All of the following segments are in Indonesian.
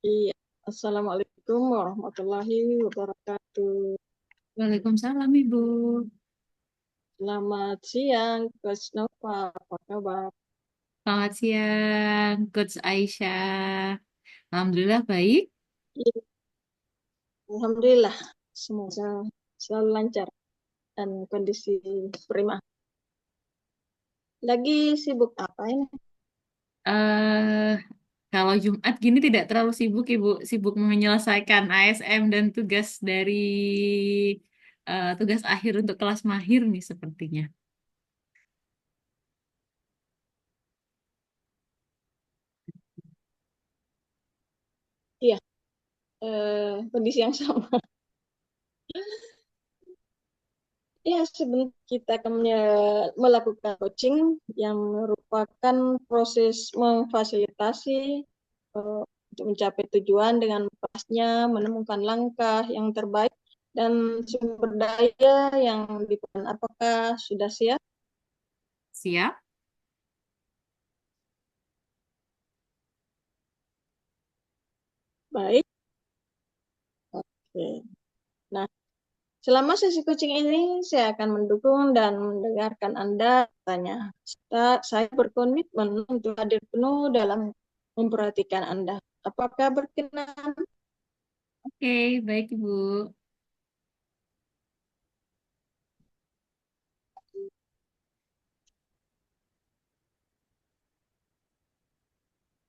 Iya, Assalamualaikum warahmatullahi wabarakatuh. Waalaikumsalam, Ibu. Selamat siang, Coach Nova. Apa kabar? Selamat siang, Coach Aisyah. Alhamdulillah baik. Iya, Alhamdulillah, semoga selalu lancar dan kondisi prima. Lagi sibuk apa ini? eh Kalau Jumat gini tidak terlalu sibuk, Ibu. Sibuk menyelesaikan ASM dan tugas dari tugas akhir untuk kelas mahir nih sepertinya. Iya, kondisi yang sama. Ya, sebenarnya kita akan melakukan coaching yang merupakan proses memfasilitasi untuk mencapai tujuan dengan pasnya menemukan langkah yang terbaik dan sumber daya yang diperlukan. Apakah sudah siap? Siap? Baik. Oke. Nah, selama sesi coaching ini saya akan mendukung dan mendengarkan Anda tanya. Saya berkomitmen untuk hadir penuh dalam memperhatikan Anda. Apakah berkenan? Oke, baik, Ibu.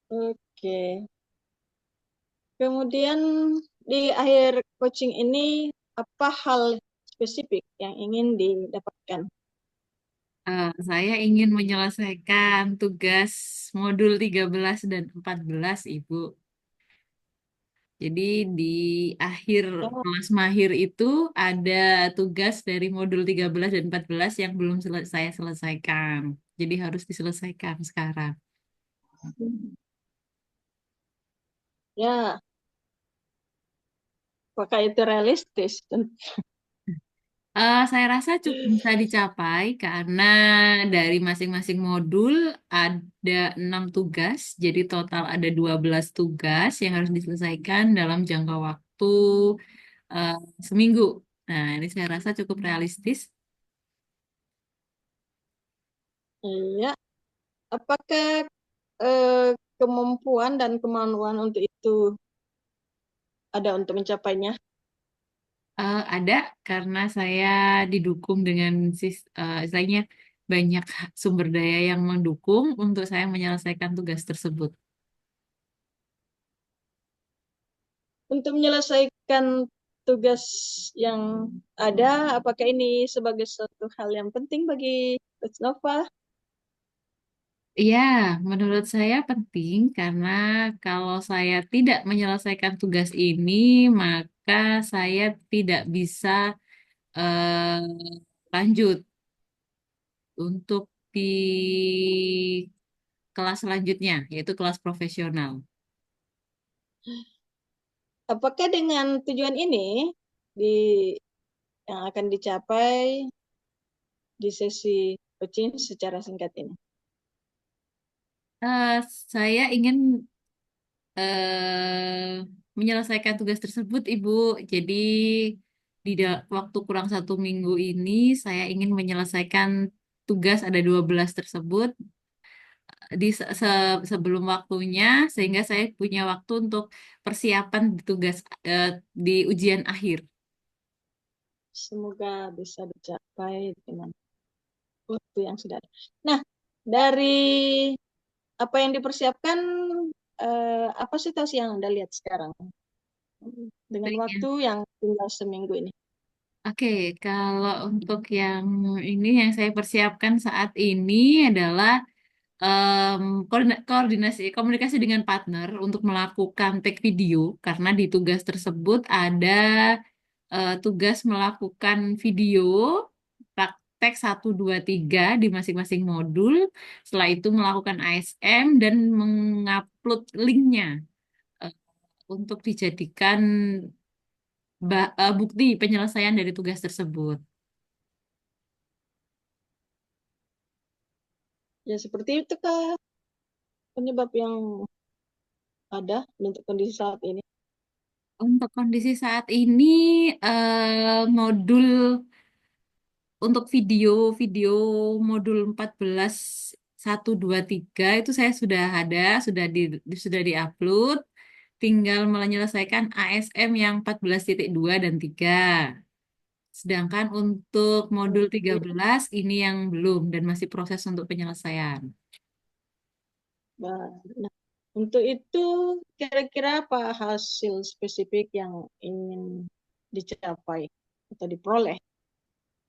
Oke. Kemudian di akhir coaching ini apa hal spesifik yang ingin didapatkan? Saya ingin menyelesaikan tugas modul 13 dan 14, Ibu. Jadi di akhir Ya, kelas mahir itu ada tugas dari modul 13 dan 14 yang belum saya selesaikan. Jadi harus diselesaikan sekarang. ya, apakah itu realistis? Saya rasa cukup bisa dicapai karena dari masing-masing modul ada 6 tugas, jadi total ada 12 tugas yang harus diselesaikan dalam jangka waktu eh, seminggu. Nah, ini saya rasa cukup realistis. Iya, apakah eh, kemampuan dan kemauan untuk itu ada untuk mencapainya? Ada karena saya didukung dengan istilahnya banyak sumber daya yang mendukung untuk saya menyelesaikan tugas tersebut. Untuk menyelesaikan tugas yang ada, apakah ini sebagai suatu hal yang penting bagi Coach Nova? Iya, menurut saya penting karena kalau saya tidak menyelesaikan tugas ini, maka saya tidak bisa lanjut untuk di kelas selanjutnya, yaitu kelas profesional. Apakah dengan tujuan ini di yang akan dicapai di sesi coaching secara singkat ini? Eh, saya ingin menyelesaikan tugas tersebut, Ibu. Jadi di waktu kurang 1 minggu ini saya ingin menyelesaikan tugas ada 12 tersebut di sebelum waktunya sehingga saya punya waktu untuk persiapan di tugas eh, di ujian akhir. Semoga bisa dicapai dengan waktu yang sudah ada. Nah, dari apa yang dipersiapkan, apa situasi yang Anda lihat sekarang dengan Baik ya. waktu yang tinggal seminggu ini? Oke, kalau untuk yang ini yang saya persiapkan saat ini adalah koordinasi komunikasi dengan partner untuk melakukan take video karena di tugas tersebut ada tugas melakukan video praktek 1, 2, 3 di masing-masing modul. Setelah itu melakukan ASM dan mengupload linknya eh, untuk dijadikan bukti penyelesaian dari tugas tersebut. Ya seperti itu kah penyebab yang ada untuk kondisi saat ini? Untuk kondisi saat ini, modul untuk video modul 14.123 itu saya sudah ada, sudah diupload. Tinggal menyelesaikan ASM yang 14.2 dan 3. Sedangkan untuk modul tiga Oke, belas ini yang belum dan masih proses untuk penyelesaian. baik. Nah, untuk itu kira-kira apa hasil spesifik yang ingin dicapai atau diperoleh?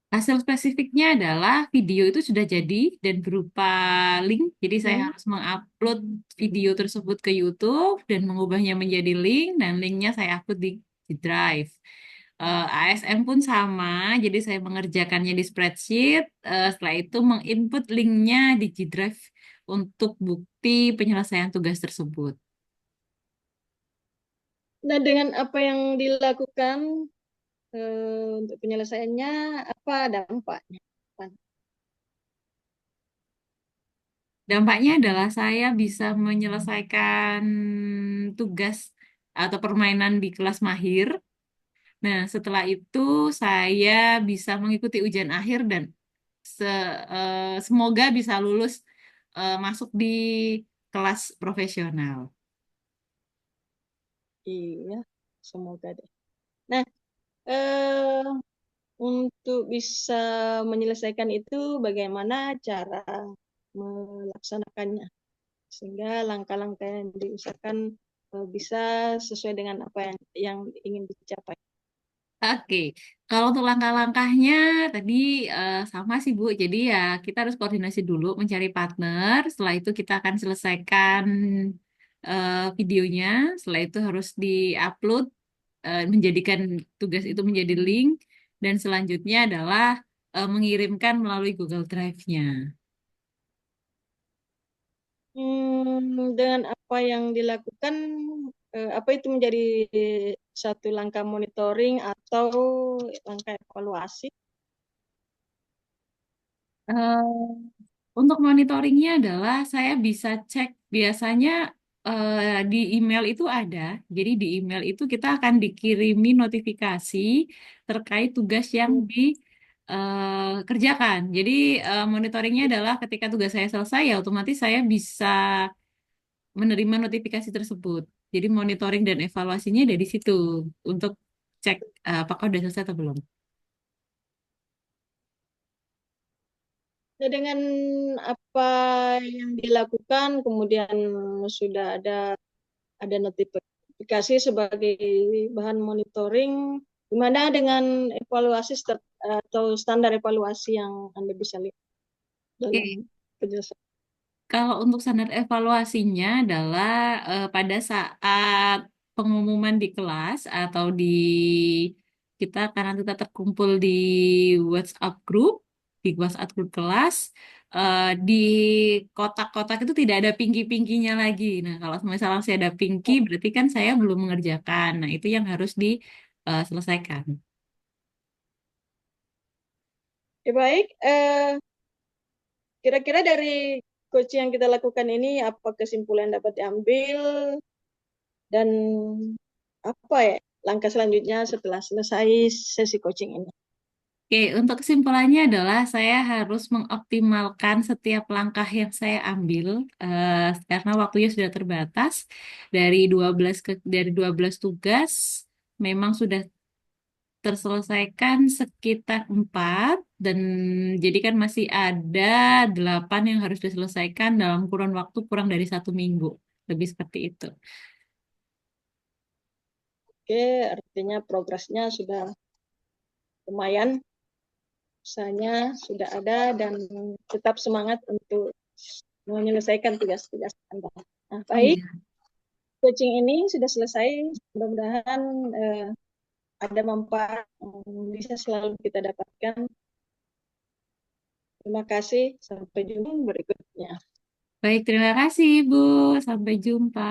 Hasil spesifiknya adalah video itu sudah jadi dan berupa link. Jadi saya Hmm. harus mengupload video tersebut ke YouTube dan mengubahnya menjadi link dan linknya saya upload di Drive. ASM pun sama, jadi saya mengerjakannya di spreadsheet. Setelah itu menginput linknya di G Drive untuk bukti penyelesaian tugas tersebut. Nah, dengan apa yang dilakukan untuk penyelesaiannya, apa dampaknya? Dampaknya adalah saya bisa menyelesaikan tugas atau permainan di kelas mahir. Nah, setelah itu saya bisa mengikuti ujian akhir dan se- semoga bisa lulus masuk di kelas profesional. Iya, semoga deh. Nah, eh, untuk bisa menyelesaikan itu, bagaimana cara melaksanakannya? Sehingga langkah-langkah yang diusahakan bisa sesuai dengan apa yang ingin dicapai. Oke, kalau untuk langkah-langkahnya tadi sama sih Bu. Jadi ya kita harus koordinasi dulu mencari partner. Setelah itu kita akan selesaikan videonya. Setelah itu harus diupload, menjadikan tugas itu menjadi link. Dan selanjutnya adalah mengirimkan melalui Google Drive-nya. Dengan apa yang dilakukan, apa itu menjadi satu langkah monitoring atau langkah evaluasi? Eh, untuk monitoringnya adalah saya bisa cek biasanya di email itu ada. Jadi di email itu kita akan dikirimi notifikasi terkait tugas yang dikerjakan. Jadi monitoringnya adalah ketika tugas saya selesai ya otomatis saya bisa menerima notifikasi tersebut. Jadi monitoring dan evaluasinya dari situ untuk cek apakah sudah selesai atau belum. Nah, dengan apa yang dilakukan, kemudian sudah ada notifikasi sebagai bahan monitoring. Gimana dengan evaluasi atau standar evaluasi yang Anda bisa lihat dalam Oke. penjelasan? Kalau untuk standar evaluasinya adalah pada saat pengumuman di kelas atau kita karena kita terkumpul di WhatsApp group, di WhatsApp group kelas, di kotak-kotak itu tidak ada pinky-pinkynya lagi. Nah, kalau misalnya saya ada pinky, berarti kan saya belum mengerjakan. Nah, itu yang harus diselesaikan. Ya, baik, kira-kira dari coaching yang kita lakukan ini, apa kesimpulan dapat diambil dan apa ya langkah selanjutnya setelah selesai sesi coaching ini? Oke, untuk kesimpulannya adalah saya harus mengoptimalkan setiap langkah yang saya ambil karena waktunya sudah terbatas dari 12 tugas memang sudah terselesaikan sekitar 4 dan jadi kan masih ada 8 yang harus diselesaikan dalam kurun waktu kurang dari 1 minggu. Lebih seperti itu. Oke, artinya progresnya sudah lumayan, usahanya sudah ada dan tetap semangat untuk menyelesaikan tugas-tugas Anda. Nah, baik, Iya. coaching ini sudah selesai. Mudah-mudahan ada manfaat yang bisa selalu kita dapatkan. Terima kasih. Sampai jumpa berikutnya. Baik, terima kasih, Bu. Sampai jumpa.